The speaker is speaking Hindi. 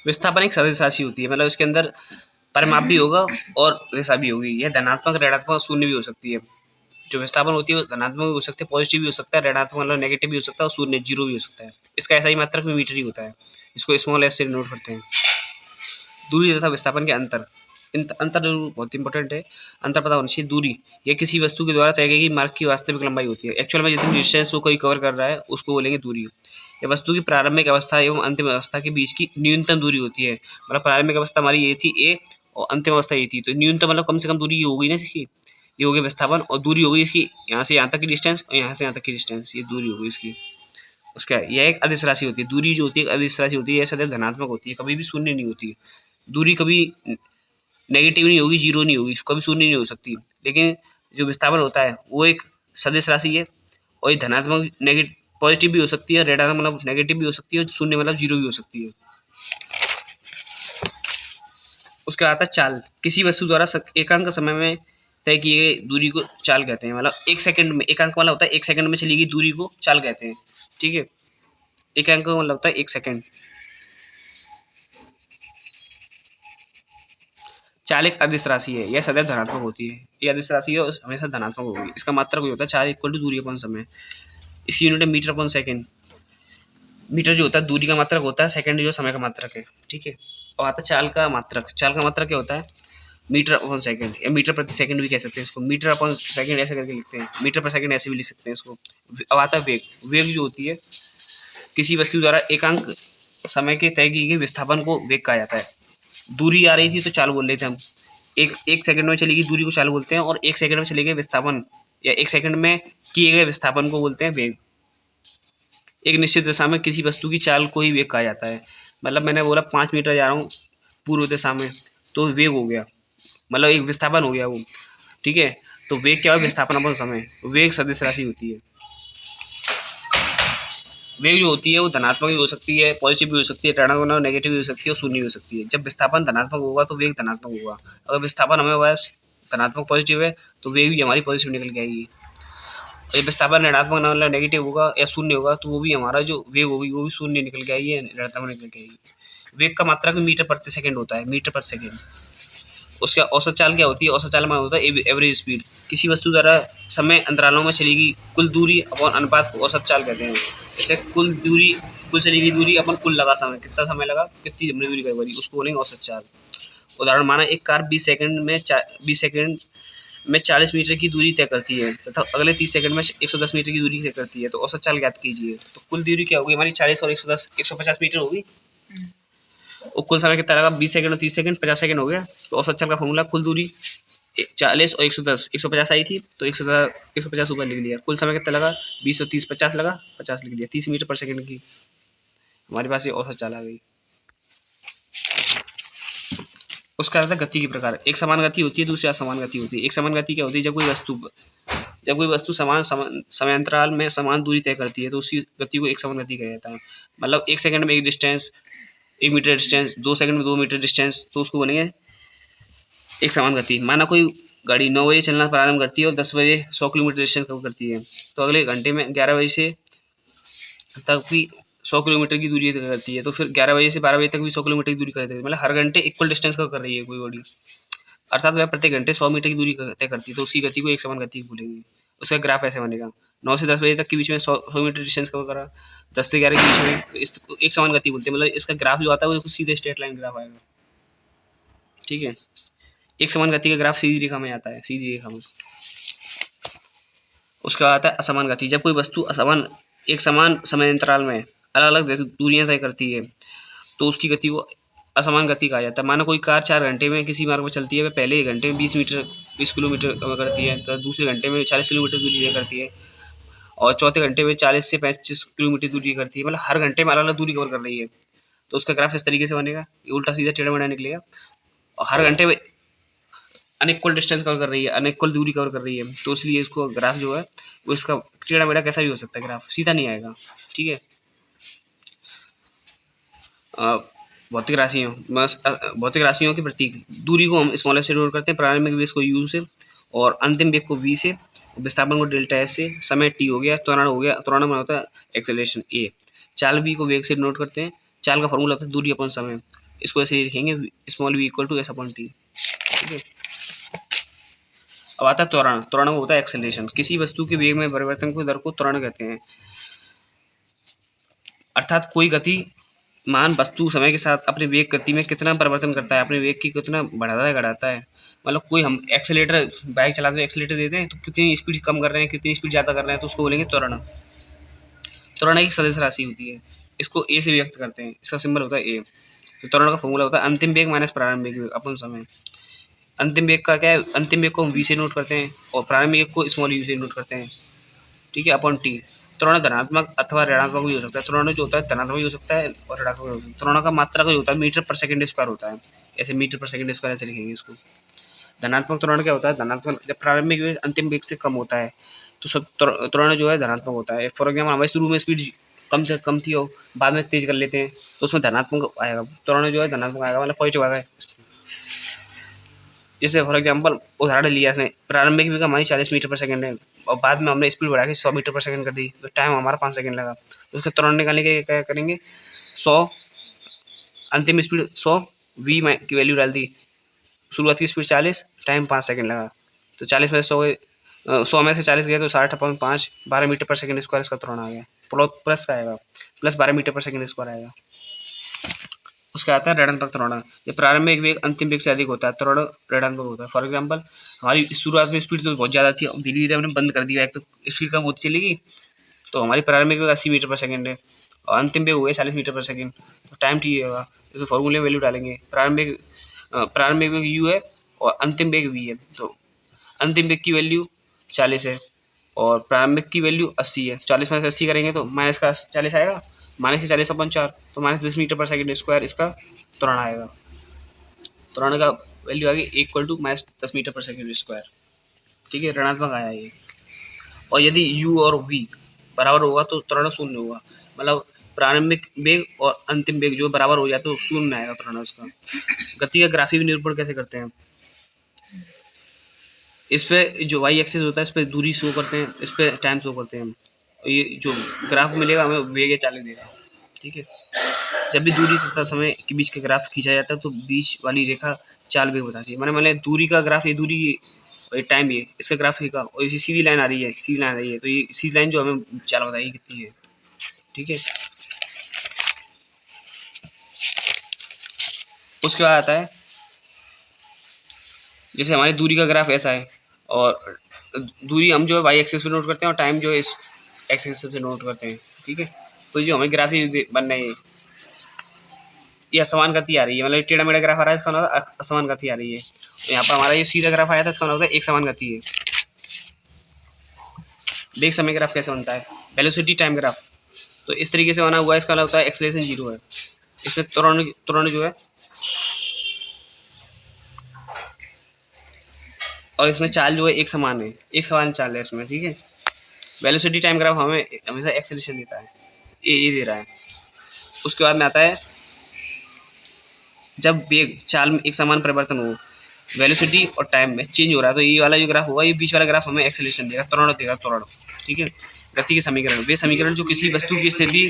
विस्थापन एक सदिश राशि होती है, मतलब इसके अंदर परिमाप भी होगा और दिशा भी होगी। यह धनात्मक, ऋणात्मक, शून्य भी हो सकती है। जो विस्थापन होती है वो धनात्मक भी हो सकती है, पॉजिटिव भी हो सकता है, ऋणात्मक मतलब नेगेटिव भी हो सकता है, और शून्य जीरो भी हो सकता है। इसका ऐसा ही मात्रक में मीटर ही होता है। इसको स्मॉल एस से नोट करते हैं। दूरी तथा विस्थापन के अंतर, अंतर जरूर बहुत इंपॉर्टेंट है। अंतर पता होना चाहिए। दूरी यह किसी वस्तु के द्वारा तय की गई मार्ग की वास्तविक लंबाई होती है। एक्चुअल में जितनी डिस्टेंस वो कोई कवर कर रहा है उसको बोलेंगे दूरी। यह वस्तु की प्रारंभिक अवस्था एवं अंतिम अवस्था के बीच की न्यूनतम दूरी होती है। मतलब प्रारंभिक अवस्था हमारी ये थी ए और अंतिम अवस्था ये थी, तो न्यूनतम मतलब कम से कम दूरी ये होगी ना इसकी, ये होगी विस्थापन, और दूरी होगी इसकी यहाँ से यहाँ तक की डिस्टेंस और यहाँ से यहाँ तक की डिस्टेंस, ये दूरी होगी इसकी। उसका यह एक अदिश राशि होती है। दूरी जो होती है अदिश राशि होती है, यह सदैव धनात्मक होती है, कभी भी शून्य नहीं होती। दूरी कभी नेगेटिव नहीं होगी, जीरो नहीं होगी, कभी शून्य नहीं हो सकती। लेकिन जो विस्थापन होता है वो एक सदिश राशि है, और ये धनात्मक नेगेटिव पॉजिटिव भी हो सकती है, ऋणात्मक मतलब नेगेटिव भी हो सकती है, शून्य मतलब जीरो भी हो सकती है। उसके आता है चाल। किसी वस्तु द्वारा एकांक समय में तय किए गए दूरी को चाल कहते हैं। मतलब एक सेकंड में, एकांक वाला होता है एक सेकंड में चली गई दूरी को चाल कहते हैं। ठीक है, एकांक का मतलब होता है एक सेकंड। चाल एक अदिश राशि है, यह सदैव धनात्मक होती है। ये अदिश राशि है और हमेशा धनात्मक होगी। इसका मात्रक होता है चाल इक्वल टू दूरी अपॉन समय। इसकी यूनिट है मीटर अपॉन सेकंड। मीटर जो होता है दूरी का मात्रक होता है, सेकंड जो समय का मात्रक है। ठीक है, और आता है चाल का मात्रक। चाल का मात्रक क्या होता है? मीटर अपॉन सेकंड, या मीटर प्रति सेकंड भी कह सकते हैं इसको। मीटर अपॉन सेकंड ऐसे करके लिखते हैं, मीटर पर सेकंड ऐसे भी लिख सकते हैं इसको। अब आता है वेग। वेग जो होती है किसी वस्तु द्वारा एकांक समय के तय की गई विस्थापन को वेग कहा जाता है। दूरी आ रही थी तो चाल बोल रहे थे हम। एक सेकंड में चली गई दूरी को चाल बोलते हैं, और एक सेकंड में चले गए विस्थापन या एक सेकंड में किए गए विस्थापन को बोलते हैं वेग। एक निश्चित दिशा में किसी वस्तु की चाल को ही वेग कहा जाता है। मतलब मैंने बोला 5 मीटर जा रहा हूँ पूर्व दिशा में, तो वेग हो गया, मतलब एक विस्थापन हो गया वो। ठीक है, तो वेग क्या है? विस्थापन अपन समय। वेग सदिश राशि होती है। वेग जो होती है वो धनात्मक भी हो सकती है, पॉजिटिव भी हो सकती है, ऋणात्मक नेगेटिव भी हो सकती है, और शून्य भी हो सकती है। जब विस्थापन धनात्मक होगा तो वेग धनात्मक होगा। अगर विस्थापन हमें धनात्मक पॉजिटिव है तो वेग भी हमारी पॉजिटिव निकल के आएगी। जब विस्थापन ऋणात्मक मतलब नेगेटिव होगा या शून्य होगा तो वो भी हमारा जो वेग होगी वो भी शून्य निकल के आएगी, ऋणात्मक निकल के आएगी। वेग का मात्रक मीटर प्रति सेकंड होता है, मीटर प्रति सेकंड। उसका औसत चाल क्या होती है? औसत चाल में होता है एवरेज स्पीड। किसी वस्तु द्वारा समय अंतरालों में चली गई कुल दूरी अपन अनुपात को औसत चाल कहते हैं। जैसे कुल चली गई दूरी अपन कुल लगा समय, कितना समय लगा, कितनी हमने दूरी करी, उसको बोलेंगे औसत चाल। उदाहरण माना एक कार 20 सेकंड में 40 मीटर की दूरी तय करती है तथा अगले 30 सेकंड में 110 मीटर की दूरी तय करती है, तो औसत चाल ज्ञात कीजिए। तो कुल दूरी क्या होगी हमारी? 40 और 110 150 मीटर होगी। और कुल समय कितना लगा? 20 सेकंड और 30 सेकंड 50 सेकंड हो गया। तो औसत चाल का फॉर्मूला कुल दूरी 40 और 110, 150 आई थी तो 150 ऊपर लिख लिया। कुल समय कितना लगा? 20 और 30 50 लगा, 50 लिख दिया। 30 मीटर पर सेकंड की हमारे पास ये औसत चाल आ गई। उसका अर्थ है गति के प्रकार। एक समान गति होती है, दूसरी असमान गति होती है। एक समान गति क्या होती है? जब कोई वस्तु समान समयांतराल में समान दूरी तय करती है तो उसकी गति को एक समान गति कहा जाता है। मतलब 1 सेकंड में एक डिस्टेंस, 1 मीटर डिस्टेंस, 2 सेकंड में 2 मीटर डिस्टेंस, तो उसको बोलेंगे एक समान गति। माना कोई गाड़ी 9 बजे चलना प्रारंभ करती है और 10 बजे 100 किलोमीटर डिस्टेंस कवर करती है, तो अगले घंटे में 11 बजे से तक भी 100 किलोमीटर की दूरी तय करती है, तो फिर 11 बजे से 12 बजे तक भी 100 किलोमीटर की दूरी करती है। मतलब हर घंटे इक्वल डिस्टेंस कवर कर रही है कोई बॉडी, अर्थात वह प्रति घंटे 100 मीटर की दूरी तय करती है, तो उसकी गति को एक समान गति बोलेंगे। उसका ग्राफ ऐसे बनेगा। 9 से 10 बजे तक के बीच में 100 मीटर डिस्टेंस कवर करा, 10 से 11 के बीच में इस एक समान गति बोलते हैं। मतलब इसका ग्राफ जो आता है वो सीधे स्ट्रेट लाइन ग्राफ आएगा। ठीक है, एक समान गति का ग्राफ सीधी रेखा में आता है, सीधी रेखा में। उसका आता है असमान गति। जब कोई वस्तु एक समान समय अंतराल में अलग अलग दूरियां तय करती है तो उसकी गति को असमान गति कहा जाता है। मानो कोई कार 4 घंटे में किसी मार्ग पर चलती है, वह पहले घंटे में 20 किलोमीटर कवर करती है, तो दूसरे घंटे में 40 किलोमीटर दूरी तय करती है, और चौथे घंटे में 40 से 25 किलोमीटर दूरी करती है। मतलब हर घंटे में अलग अलग दूरी कवर कर रही है, तो उसका ग्राफ इस तरीके से बनेगा, ये उल्टा सीधा टेढ़ा मेढ़ा निकलेगा। और हर घंटे में अनइक्वल डिस्टेंस कवर कर रही है, अनइक्वल दूरी कवर कर रही है, तो इसलिए इसको ग्राफ जो है वो इसका टेढ़ा मेढ़ा कैसा भी हो सकता है, ग्राफ सीधा नहीं आएगा। ठीक है, भौतिक राशियों के प्रतीक। दूरी को हम स्मॉल एस से डिनोट करते हैं, प्रारंभिक वेग को यू से और अंतिम वेग को वी से, विस्थापन को डेल्टा एस से, समय टी हो गया, त्वरण हो गया, त्वरण होता है एक्सेलरेशन ए। चाल बी को वेग से डिनोट करते हैं, चाल का फॉर्मूला होता है दूरी अपॉन समय। इसको ऐसे लिखेंगे small v equal to s upon t. ठीक है। अब आता है त्वरण। त्वरण होता है एक्सेलरेशन। किसी वस्तु के वेग में परिवर्तन को दर को त्वरण कहते हैं। अर्थात कोई गति मान वस्तु समय के साथ अपने वेग गति में कितना परिवर्तन करता है, अपने वेग की कितना बढ़ाता है घटाता है। मतलब कोई हम एक्सेलेटर बाइक चलाते हैं, एक्सेलेटर देते हैं तो कितनी स्पीड कम कर रहे हैं, कितनी स्पीड ज़्यादा कर रहे हैं, तो उसको बोलेंगे त्वरण। त्वरण एक सदिश राशि होती है। इसको ए से व्यक्त करते हैं, इसका सिंबल होता है ए। तो त्वरण का फॉर्मूला होता है अंतिम वेग माइनस प्रारंभिक वेग अपन समय। अंतिम वेग का क्या है, अंतिम वेग को हम वी से नोट करते हैं और प्रारंभिक वेग को स्मॉल यू से नोट करते हैं। ठीक है, अपॉन टी। त्वरण धनात्मक अथवा ऋणात्मक भी हो सकता है। त्वरण जो होता है धनात्मक भी हो सकता है और ऋणात्मक भी हो सकता है। त्वरण का मात्रा का जो होता है मीटर पर सेकंड स्क्वायर होता है। ऐसे मीटर पर सेकंड स्क्वायर ऐसे लिखेंगे इसको। धनात्मक त्वरण क्या होता है, धनात्मक जब प्रारंभिक वेग अंतिम वेग से कम होता है तो सब त्वरण जो है धनात्मक होता है। फॉर एग्जाम्पल हमारे शुरू में स्पीड कम से कम थी और बाद में तेज कर लेते हैं तो उसमें धनात्मक आएगा, त्वरण जो है धनात्मक आएगा, मतलब पॉजिटिव आएगा। जैसे फॉर एग्जाम्पल उदाहरण लिया इसने, प्रारंभिक वेग हमारी 40 मीटर पर सेकंड है और बाद में हमने स्पीड बढ़ा के 100 मीटर पर सेकंड कर दी तो टाइम हमारा 5 सेकंड लगा। तो उसके त्वरण निकालने के क्या करेंगे, 100 अंतिम स्पीड 100 वी की वैल्यू डाल दी, शुरुआत की स्पीड 40, टाइम 5 सेकंड लगा। तो 40 में से 100 में से 40 गया तो 60/5 12 मीटर पर सेकंड स्क्वायर इसका त्वरण आ गया। प्लस का आएगा, प्लस 12 मीटर पर सेकंड स्क्वायर आएगा। उसका आता है ऋणात्मक त्वरण। ये प्रारंभिक वेग अंतिम वेग से अधिक होता है, त्वरण ऋणात्मक होता है। फॉर एग्जाम्पल हमारी शुरुआत में स्पीड तो बहुत ज़्यादा थी, धीरे धीरे हमने बंद कर दिया, एक तो स्पीड कम होती चलेगी तो हमारी प्रारंभिक वेग 80 मीटर पर सेकंड है और अंतिम वेग हुए 40 मीटर पर सेकंड, तो टाइम टी होगा। जैसे फॉर्मूले में वैल्यू डालेंगे, प्रारंभिक वेग यू है और अंतिम वेग वी है। तो अंतिम वेग की वैल्यू 40 है और प्रारंभिक की वैल्यू 80 है। 40 में से 80 करेंगे तो माइनस का 40 आएगा, माइनस 40/4 तो माइनस 10 मीटर पर सेकंड स्क्वायर इसका त्वरण आएगा। त्वरण का वैल्यू आ गई इक्वल टू माइनस 10 मीटर पर सेकंड स्क्वायर। ठीक है, ऋणात्मक आया ये। और यदि u और v बराबर होगा तो त्वरण शून्य होगा, मतलब प्रारंभिक वेग और अंतिम वेग जो बराबर हो जाए तो शून्य आएगा त्वरण उसका। गति का ग्राफी भी निर्भर कैसे करते हैं, इस पे जो वाई एक्सिस होता है इस पे दूरी शो करते हैं, इस पे टाइम शो करते हैं हम। और ये जो ग्राफ मिलेगा हमें वेग चालित देगा। ठीक है, जब भी दूरी तथा समय के बीच का ग्राफ खींचा जाता है तो बीच वाली रेखा चाल वेग बताती है। मैंने दूरी का ग्राफ, ये दूरी और टाइम, ये इसका ग्राफ है का, और ये सीधी लाइन आ रही है, सीधी लाइन आ रही है, तो ये सीधी लाइन जो हमें चाल बताएगी कितनी है। ठीक है, उसके बाद आता है जैसे हमारी दूरी का ग्राफ ऐसा है और दूरी हम जो है वाई एक्सिस पे नोट करते हैं और टाइम जो है इस एक्स एक्सिस पे नोट करते हैं। ठीक है, तो जो हमें ग्राफ बनना है ये असमान गति आ रही है, मतलब टेढ़ा मेढ़ा ग्राफ आ रहा है, इसका मतलब असमान गति आ रही है। तो यहाँ पर हमारा ये सीधा ग्राफ आया था, इसका मतलब एक समान गति है। वेग समय ग्राफ कैसे बनता है, वेलोसिटी टाइम ग्राफ, तो इस तरीके से बना हुआ है। इसका मतलब होता है एक्सेलरेशन 0 है, इसमें त्वरण जो है और इसमें चाल जो है एक समान है, एक समान चाल है इसमें। ठीक है, वेलोसिटी टाइम ग्राफ हमें हमेशा एक्सेलरेशन देता है, ये दे रहा है। उसके बाद में आता है जब वेग चाल में एक समान परिवर्तन हो, वेलोसिटी और टाइम में चेंज हो रहा है, तो ये वाला जो ग्राफ होगा, ये बीच वाला ग्राफ हमें एक्सेलरेशन देगा, त्वरण देगा, त्वरण। ठीक है, गति के समीकरण, वे समीकरण जो किसी वस्तु की स्थिति